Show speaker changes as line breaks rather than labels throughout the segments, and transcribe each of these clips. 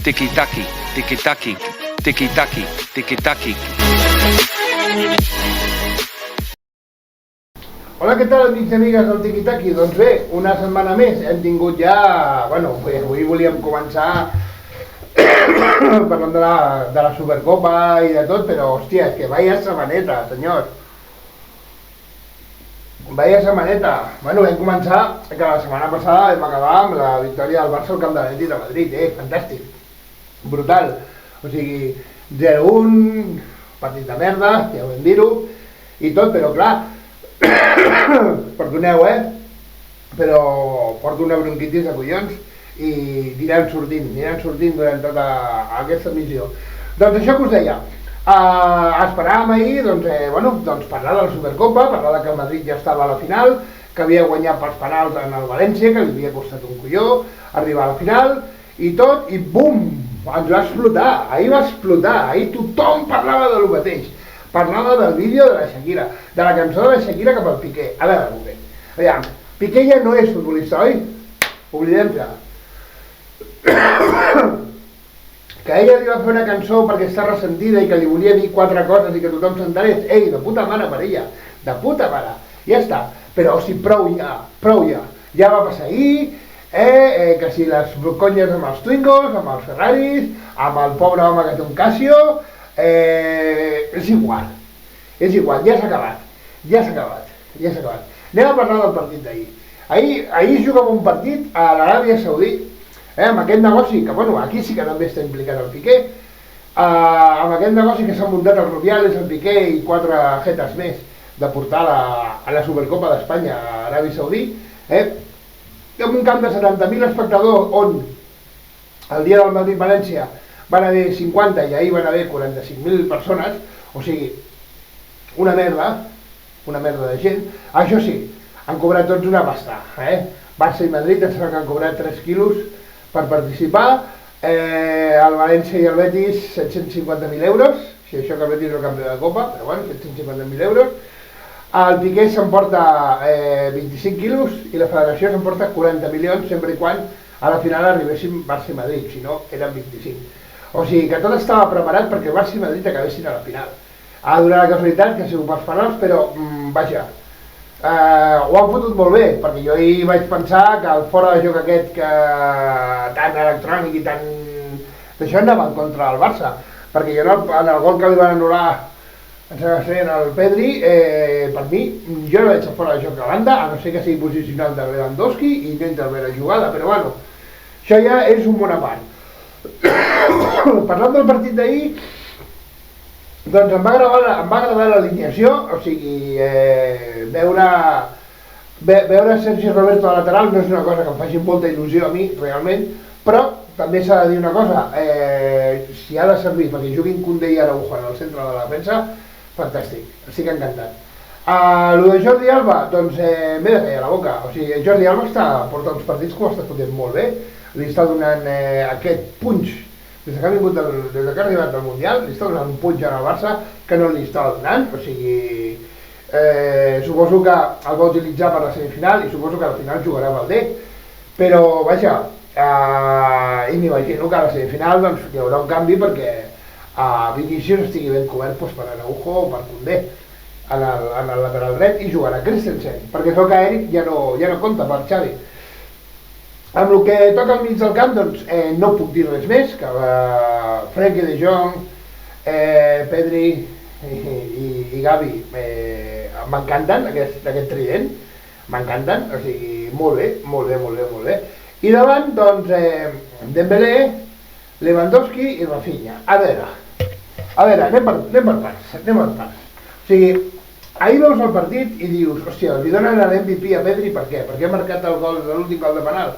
tiki-taki, tiki-taki, tiki-taki, tiki-taki.
Hola, què tal, amics i amigues del Tiki-Taki? Doncs bé, una setmana més hem tingut ja... Bueno, avui volíem començar parlant de la Supercopa i de tot, però, hòstia, és que vaya setmaneta, senyors. Vaya setmaneta. Bueno, vam començar que la setmana passada vam acabar amb la victòria del Barça al Camp de l'Atlètic de Madrid, fantàstic. Brutal. O sigui, 0-1, partit de merda, ja ho vam dir-ho, i tot, però clar, perdoneu, però porto una bronquitis de collons i aniran sortint durant tota aquesta missió. Doncs això que us deia, esperàvem ahir doncs parlar de la Supercopa, parlar que el Madrid ja estava a la final, que havia guanyat pels penals en el València, que li havia costat un colló arribar a la final i tot, i bum, ens va explotar, ahir tothom parlava de lo mateix. Parlava del vídeo de la Shakira, de la cançó de la Shakira cap al Piqué. A veure, un moment. Aviam, Piqué ja no és futbolista, oi? Oblidem-se. Que ella li va fer una cançó perquè està ressentida i que li volia dir 4 coses i que tothom s'entenés. Ei, de puta mare per ella, de puta mare. Ja està. Però, o sigui, prou ja. Ja va passar ahir, que si les conyes amb els Twingos, amb els Ferraris, amb el pobre home que té un Casio... és igual, ja s'ha acabat. Anem a parlar del partit d'ahir. Ahir jugava un partit a l'Aràbia Saudí, amb aquest negoci, que bueno, aquí sí que també està implicat el Piqué, amb aquest negoci que s'ha muntat el Rubiales, el Piqué i 4 jetes més de portar a la Supercopa d'Espanya a Aràbia Saudí, amb un camp de 70.000 espectadors on el dia del Madrid-València van haver 50 i ahir van haver 45.000 persones, o sigui, una merda de gent. Això sí, han cobrat tots una pasta, Barça i Madrid em sembla que han cobrat 3 quilos per participar, el València i el Betis 750.000 euros, si això que el Betis és el campió de Copa, però bueno, 750.000 euros, el Piqué s'emporta 25 quilos i la federació s'emporta 40 milions sempre i quan a la final arribessin Barça i Madrid, si no eren 25. O sigui que tot estava preparat perquè Barça i Madrid acabessin a la final. Ha donat la casualitat que ha sigut pels penals, però vaja, ho han fotut molt bé, perquè jo ahir vaig pensar que el fora de joc aquest que tan electrònic i tan... d'això anava en contra del Barça, perquè jo en el gol que li van anul·lar en el Pedri, per mi, jo no veig el fora de joc a banda, a no ser que sigui posicionat de Lewandowski i intenta ver la jugada, però bueno, això ja és un bon a part. Parlant del partit d'ahir, doncs em va agradar l'alineació, o sigui, veure Sergi Roberto a lateral no és una cosa que em faci molta il·lusió a mi, realment, però també s'ha de dir una cosa, si ha de servir perquè juguin Koundé i Araujo en el centre de la defensa, fantàstic, estic encantat. Lo de Jordi Alba, doncs m'he de callar la boca, o sigui, Jordi Alba porta uns partits que ho està fotent molt bé, li està donant aquest punx, des que ha arribat al Mundial, li està donant un punx al Barça que no li està donant, o sigui, suposo que el va utilitzar per la semifinal i suposo que al final jugarà amb el D, però vaja, i m'imagino que a la semifinal doncs, hi haurà un canvi perquè Vinícius estigui ben cobert per Araujo o per Koundé en el lateral dret i jugarà Christensen, perquè so que Eric ja no compta per Xavi. Amb el que toca al mig del camp, doncs no puc dir res més, que Frenkie de Jong, Pedri i Gavi m'encanten, aquest trident, m'encanten, o sigui, molt bé. I davant, doncs, Dembélé, Lewandowski i Rafinha. A veure, anem per parts. O sigui, ahir veus el partit i dius, hòstia, li donen l'MVP a Pedri, per què? Perquè ha marcat l'últim gol de penal.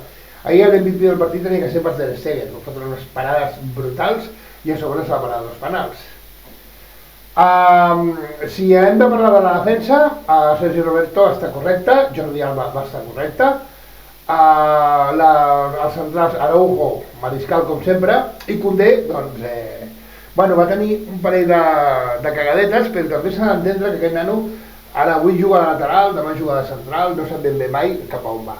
Ahir l'MVP del partit tenia que ser per Ter Stegen, que fotre unes parades brutals i a sobre s'ha parat els penals. Si hem de parlar de la defensa, Sergi Roberto està correcte, Jordi Alba va estar correcte, els centrals Araujo, Mariscal com sempre, i Koundé, doncs, va tenir un parell de cagadetes, però també s'ha d'entendre que aquest nano ara avui juga de lateral, demà juga de central, no sap ben bé mai cap a on va.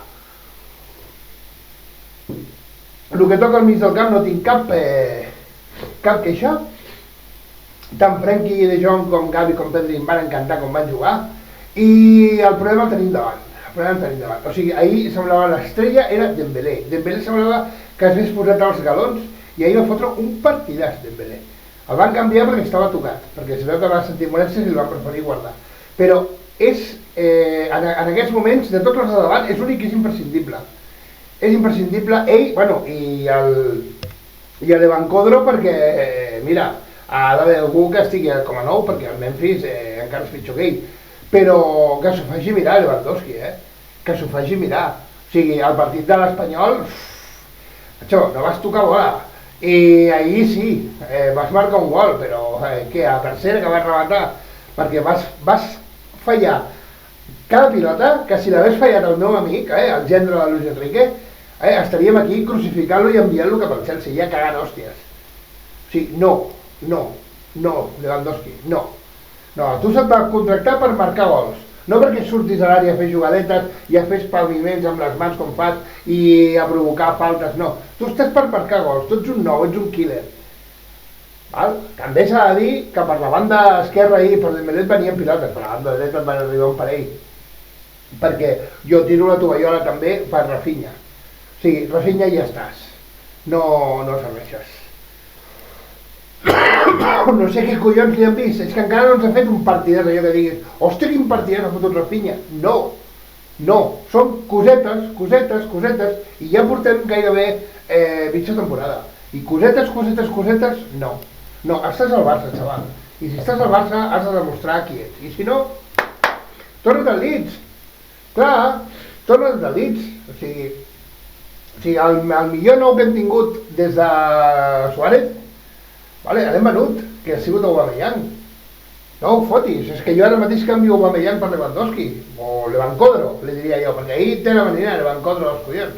El que toca al mig del camp no tinc cap queixa. Tant Frenkie de Jong com Gavi com Pedri em van encantar com van jugar. I el problema el tenim davant. O sigui, ahir semblava l'estrella, era Dembélé. Dembélé semblava que s'hagués posat als galons i ahir va fotre un partidàs Dembélé. El van canviar perquè estava tocat, perquè si veu que va sentir molèsties i el van preferir guardar. Però és, en aquests moments, de tots els de davant, és l'únic que és imprescindible. És imprescindible ell, bueno, i el Lewandowski perquè, mira, ha d'haver algú que estigui com a nou, perquè el Memphis encara és pitjor que ell. Però que s'ho faci mirar Lewandowski, que s'ho faci mirar. O sigui, el partit de l'Espanyol, no vas tocar bola. I ahir sí, vas marcar un gol, però què, a tercera que vas rematar, perquè vas fallar cada pilota, que si l'hagués fallat el meu amic, el gendre de Luis Enrique, estaríem aquí crucificant-lo i enviant-lo cap al Chelsea, ja cagant hòsties. O sigui, no, Lewandowski, no. No, tu se't va contractar per marcar gols, no perquè surtis a l'àrea a fer jugadetes i a fer espalmiments amb les mans com fas i a provocar faltes, no. Tu estàs per marcar gols, tu ets un nou, ets un killer. Val? També s'ha de dir que per la banda esquerra ahir per Dembélé venien pilotes, per la banda dreta et van arribar un parell. Perquè jo tiro la tovallola també per Rafinha. O sigui, Rafinha ja estàs, no serveixes. No sé què collons li han vist, és que encara no ens ha fet un partidàs allò que diguis, hòstia, quin partidàs ha fotut Rafinha. No, són cosetes, i ja portem gairebé mitja temporada. I cosetes, no. No, estàs al Barça, xaval. I si estàs al Barça has de demostrar qui ets. I si no, torna't al Leeds. Clar, torna't al Leeds. O sigui, el millor nou que hem tingut des de Suárez, l'hem venut, que ha sigut Aubameyang. No ho fotis, és que jo ara mateix canvio Aubameyang per Lewandowski, o Lewandowski, li diria jo, perquè ahir té la manera Lewandowski dels collons.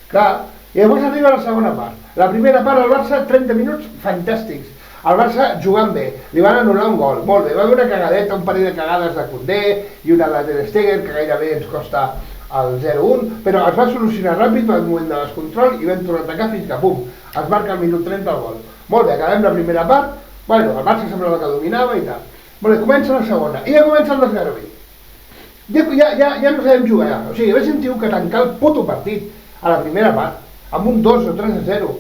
Clar, i llavors arriba la segona part. La primera part al Barça, 30 minuts fantàstics. El Barça jugant bé, li van anul·lar un gol, molt bé, va haver una cagadeta, un parell de cagades de Koundé i una de Ter Stegen, que gairebé ens costa el 0-1, però es va solucionar ràpid al moment de descontrol i vam tornar a atacar fins que, pum, es marca al minut 30 el gol. Molt bé, acabem la primera part, bueno, el Barça semblava que dominava i tal. Molt bé, comença la segona, i ja comença el desgarbí. Ja no sabem jugar, o sigui, haguéssim tingut que tancar el puto partit a la primera part, amb un 2 o 3-0,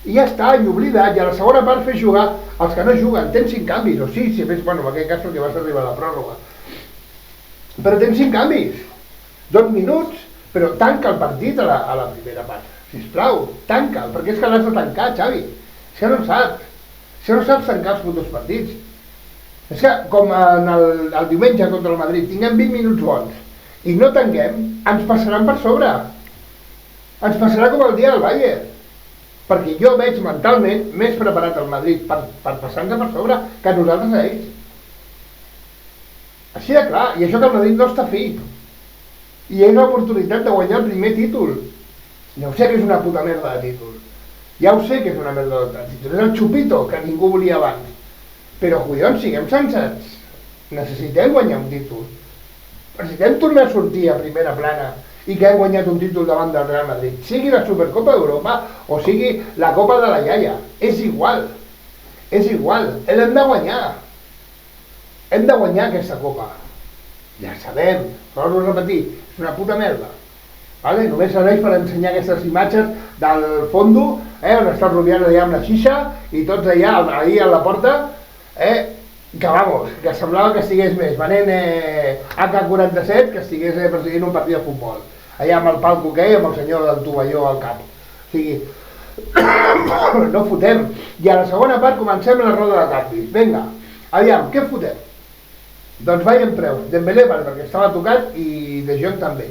i ja està, i oblidat, i a la segona part fer jugar els que no juguen, tens 5 canvis, o sí, si més, bueno, en aquest cas perquè vas arribar a la pròrroga. Però tens 5 canvis, 2 minuts, però tanca el partit a la primera part, sisplau, tanca'l, perquè és que l'has de tancar, Xavi. És que no saps tancar els putos partits. És que com el diumenge contra el Madrid tinguem 20 minuts bons i no tanquem, ens passaran per sobre. Ens passarà com el dia del Bayern. Perquè jo veig mentalment més preparat el Madrid per passar-nos per sobre que nosaltres a ells. Així de clar, i això que el Madrid no està fi. I és l'oportunitat de guanyar el primer títol. Ja ho sé que és una puta merda de títol. Ja ho sé que és una merda de títol. És el xupito que ningú volia abans. Però, collons, siguem sensats. Necessitem guanyar un títol. Necessitem tornar a sortir a primera plana i que hem guanyat un títol davant del Real Madrid. Sigui la Supercopa d'Europa o sigui la Copa de la Iaia. És igual. És igual. L'hem de guanyar. Hem de guanyar aquesta Copa. Ja sabem, torno a repetir, és una puta merda. Vale? Només serveix per ensenyar aquestes imatges del fondo, on està el Rubiano allà amb la xixa i tots allà, ahir a la porta, que vamos, que semblava que estigués més venent AK-47 que estigués perseguint un partit de futbol. Allà amb el palco que hi, amb el senyor del tovalló al cap. O sigui, no fotem. I a la segona part comencem la roda de canvis. Vinga, aviam, què fotem? Doncs vaig en preus. Dembélé, perquè estava tocat, i De Jong també.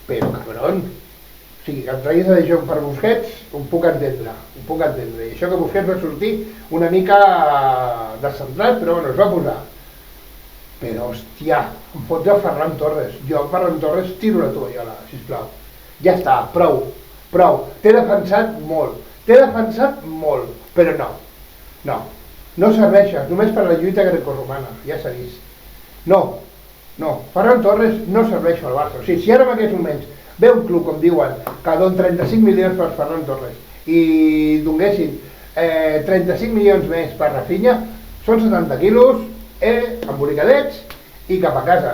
Però, cabron, o sigui, que em traguis De Jong per Busquets, ho puc entendre. I això que Busquets va sortir una mica descentrat, però bueno, es va posar. Però, hòstia, em fots a Ferran Torres. Jo a Ferran Torres tiro la tovallola, sisplau. Ja està, prou. T'he defensat molt, però no serveixes, només per la lluita grecorromana, ja s'ha vist. No, Ferran Torres no serveix al Barça. O sigui, si ara en aquests moments ve un club, com diuen, que don 35 milions per Ferran Torres i donguessin 35 milions més per Rafinha, són 70 quilos, embolicadets i cap a casa.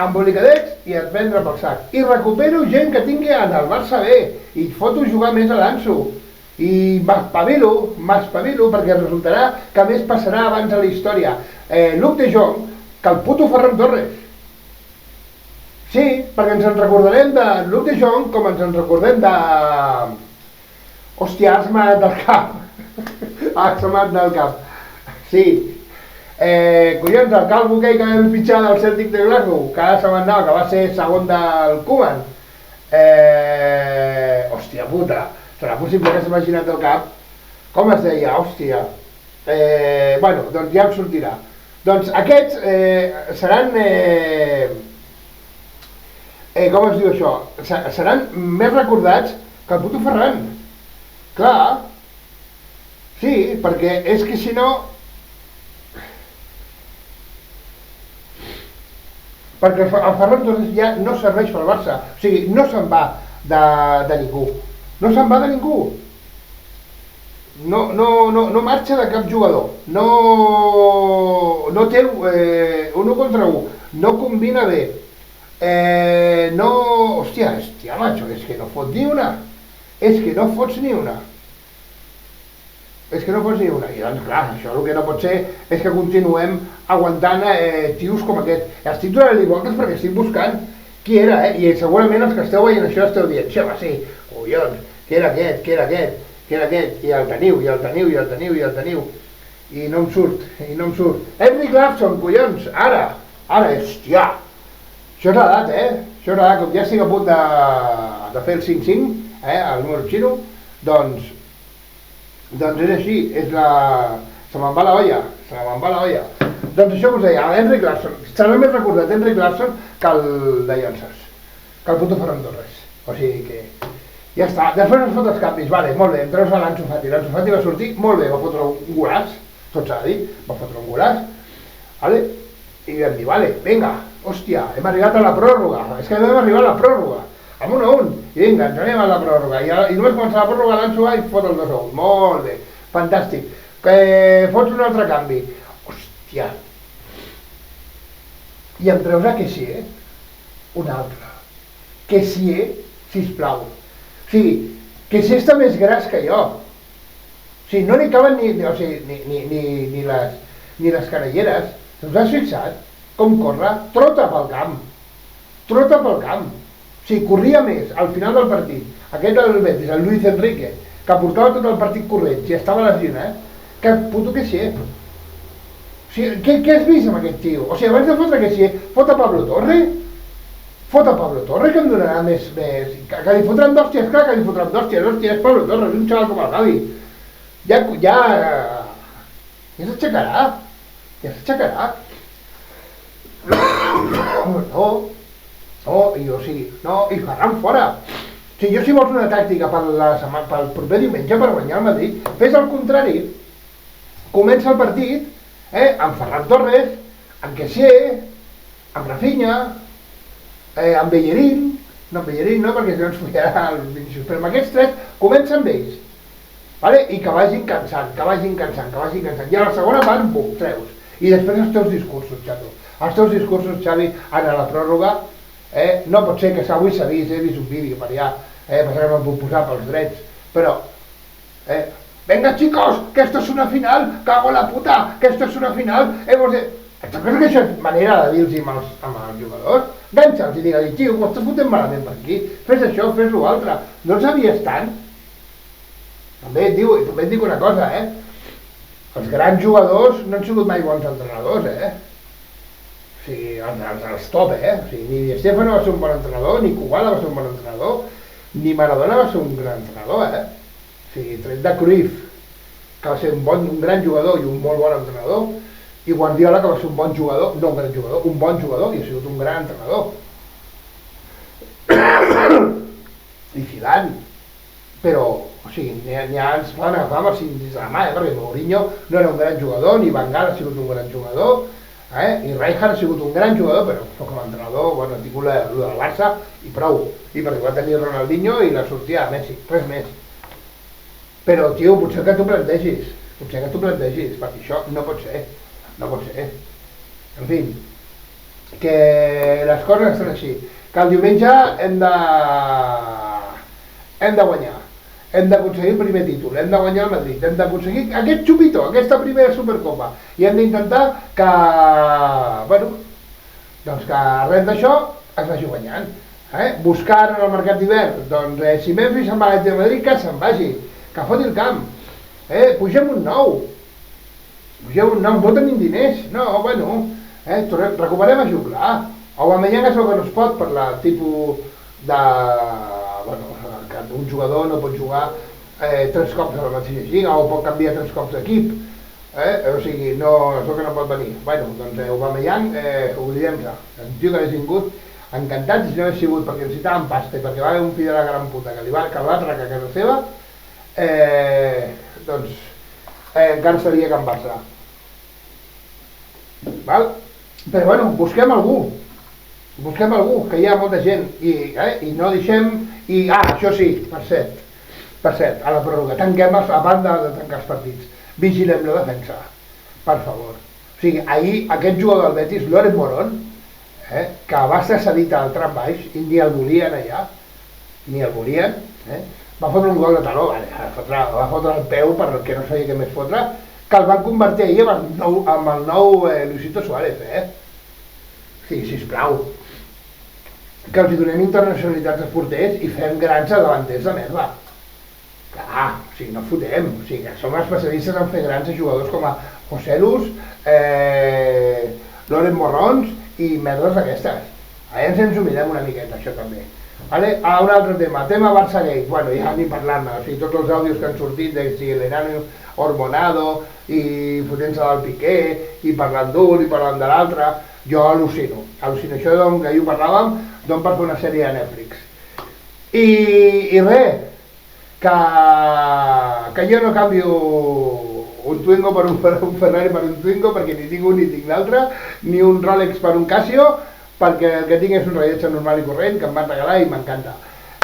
Embolicadets i et prendre pel sac. I recupero gent que tingui en el Barça bé i foto jugar més a l'Anso. I m'espavilo perquè resultarà que més passarà abans a la història Luc de Jong que el puto Ferran Torres. Sí, perquè ens en recordarem de Luc de Jong com ens en recordem de... Hòstia, has matat del cap. Has matat del cap. Sí. Collons, el calvo que vam fitxar del Celtic de Glasgow, que ara se m'andava, que va ser segon del Koeman. Hòstia puta, serà possible que s'ha imaginat el cap? Com es deia? Hòstia. Bueno, doncs ja em sortirà. Doncs aquests seran... com es diu això? Seran més recordats que el puto Ferran. Clar. Sí, perquè és que si no... Perquè el Ferran Torres ja no serveix pel Barça. O sigui, no se'n va de ningú. No se'n va de ningú. No marxa de cap jugador. No té un 1 contra 1. No combina bé. Hòstia, macho, és que no fot ni una. És que no fots ni una. És que no pots ni una. I doncs clar, això el que no pot ser és que continuem aguantant tios com aquest. Estic donant-li voltes perquè estic buscant qui era, i segurament els que esteu veient això esteu dient, sí, va, sí, collons, qui era aquest, i el teniu, i no em surt, Henrik Larsson, collons, ara, hòstia, això és l'edat, això és l'edat, com ja estic a punt de fer el 5-5, el número xino, doncs és així, se me'n va la olla. Doncs això us deia, Henrik Larsson, serà més recordat Henrik Larsson que el de Llonses, que el puto Ferran Torres. O sigui que ja està. Després ens fot els canvis, vale, molt bé, entreus a l'Ansu Fati. L'Ansu Fati va sortir molt bé, va fotre un golaç, tot s'ha de dir, va fotre un golaç, vale? I vam dir, vale, vinga, hòstia, hem arribat a la pròrroga, és que vam arribar a la pròrroga, amb 1-1, i vinga, ens anem a la pròrroga, i només comença la pròrroga l'Ansu va i fot el 2-1, molt bé, fantàstic, fots un altre canvi, hòstia, i em treus a Kessié, un altre, Kessié, sisplau, o sigui, Kessié està més gras que jo, o sigui, no n'hi caben ni les canelleres, us has fixat com corre? Trota pel camp, o sigui, corria més al final del partit, aquest del Betis, el Luis Enrique, que portava tot el partit corrent, si estava lesionat, que puto Kessié. O sigui, què has vist amb aquest tio? O sigui, abans de fotre Kessié, fot a Pablo Torre, que em donarà més... Que li fotran d'hòsties, clar que li fotran d'hòsties, hòstia, és Pablo Torre, és un xaval com el Gavi. Ja s'aixecarà. I Ferran fora. O sigui, jo si vols una tàctica pel proper diumenge per guanyar el Madrid, fes el contrari. Comença el partit amb Ferran Torres, amb Kessié, amb Rafinha, amb Bellerín, perquè si no ens follarà el Vinicius, però amb aquests tres comença amb ells, i que vagin cansant, i a la segona part, bum, treus, i després els teus discursos, xato, Xavi, ara a la pròrroga, no pot ser que avui s'ha vist, he vist un vídeo per allà, passa que no em puc posar pels drets, però, venga chicos, que esto es una final, cago en la puta, que esto es una final, hemos de... Esta cosa que això és manera de dir-los amb els jugadors, ganxa'ls i digue-li, tio, ho estàs fotent malament per aquí, fes això, fes l'altre, no els sabies tant? També et dic una cosa, els grans jugadors no han sigut mai bons entrenadors, o sigui, els top, o sigui, ni Di Stéfano va ser un bon entrenador, ni Kubala va ser un bon entrenador, ni Maradona va ser un gran entrenador, o sigui, tret de Cruyff, que va ser un gran jugador i un molt bon entrenador, i Guardiola, que va ser un bon jugador, no un gran jugador, un bon jugador i ha sigut un gran entrenador. I Zidane, però, o sigui, ja ens poden agafar amb els indis de la mà, perquè Mourinho no era un gran jugador, ni Van Gaal ha sigut un gran jugador, i Rijkaard ha sigut un gran jugador, però com a entrenador, bueno, ha tingut el del Barça i prou, i perquè va tenir Ronaldinho i la sortida de Messi, res més. Però, tio, potser que t'ho plantegis, perquè això no pot ser, En fi, que les coses estan així, que el diumenge hem de guanyar, hem d'aconseguir el primer títol, hem de guanyar el Madrid, hem d'aconseguir aquest xupito, aquesta primera Supercopa, i hem d'intentar que, bueno, doncs que res d'això es vagi guanyant. Buscar en el mercat d'hivern, doncs si Memphis se'n va a l'Atlètic de Madrid, que se'n vagi, que foti el camp, pugem un nou, no tenim diners, no, bueno, recuperem a Juglar, Aubameyang es veu que no es pot per la tipus de, bueno, que un jugador no pot jugar 3 cops a la mateixa lliga o pot canviar 3 cops d'equip, o sigui, no, es veu que no pot venir. Bueno, doncs Aubameyang, oblidem-se, el tio que hagués vingut, encantat, si no hagués sigut perquè necessitaven pasta i perquè va haver un fill de la gran puta que el va atracar a casa seva, doncs encara estaria a Can Barça. Val? Però bueno, busquem algú, que hi ha molta gent, i no deixem, això sí, per cert, a la pròrroga, tanquem a banda de tancar els partits, vigilem la defensa, per favor. O sigui, ahir aquest jugador del Betis, Loren Morón, que va estar cedit al tram baix i ni el volien allà, va fotre un gol de taló, va fotre el peu perquè no sabia què més fotre, que el van convertir ahir amb el nou Luisito Suárez, Sí, sisplau, que els donem internacionalitats als porters i fem grans davanters de merda. Clar, o sigui, no fotem, o sigui, que som especialistes en fer grans a jugadors com a Joselus, Loren Morrons i merdes d'aquestes. Ara ens ho mirem una miqueta, això també. Un altre tema Barça-Gate, bueno, ja ni parlant-ne, o sigui, tots els àudios que han sortit de si l'Enano hormonado i fotent-se del Piqué i parlant d'un i parlant de l'altre, jo al·lucino, això que ahir ho parlàvem, per fer una sèrie de Netflix. I res, que jo no canvio un Twingo per un Ferrari per un Twingo, perquè ni tinc un ni tinc l'altre, ni un Rolex per un Casio, perquè el que tinc és un rellotge normal i corrent que em van regalar i m'encanta.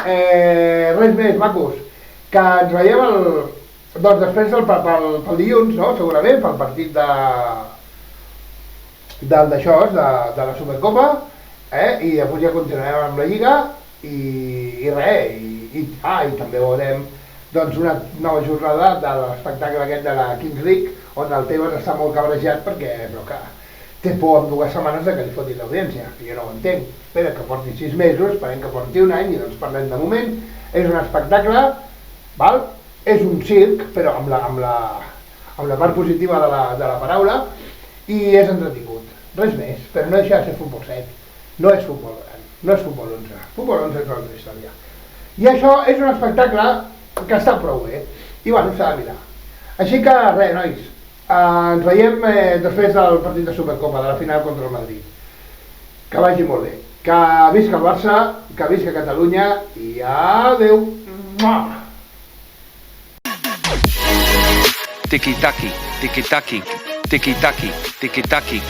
Res més, macos, que ens veiem després pel dilluns, no? Segurament, pel partit de la Supercopa, i després ja continuarem amb la Lliga i res, i també veurem una nova jornada de l'espectacle aquest de la Kings League, on el Tebas està molt cabrejat perquè té por en 2 setmanes que li fotin l'audiència, que jo no ho entenc. Espera que porti 6 mesos, esperem que porti un any i doncs parlem de moment. És un espectacle, és un circ, però amb la part positiva de la paraula, i és entretingut, res més, però no deixa de ser futbol 7, no és futbol gran, no és futbol 11, futbol 11 és una altra història. I això és un espectacle que està prou bé, i bueno, s'ha de mirar. Així que res, nois, ens veiem després del partit de Supercopa, de la final contra el Madrid. Que vagi molt bé, que visca el Barça, que visca Catalunya, i adeu!
Tiki-taki, tiki-taki, tiki-taki, tiki-taki.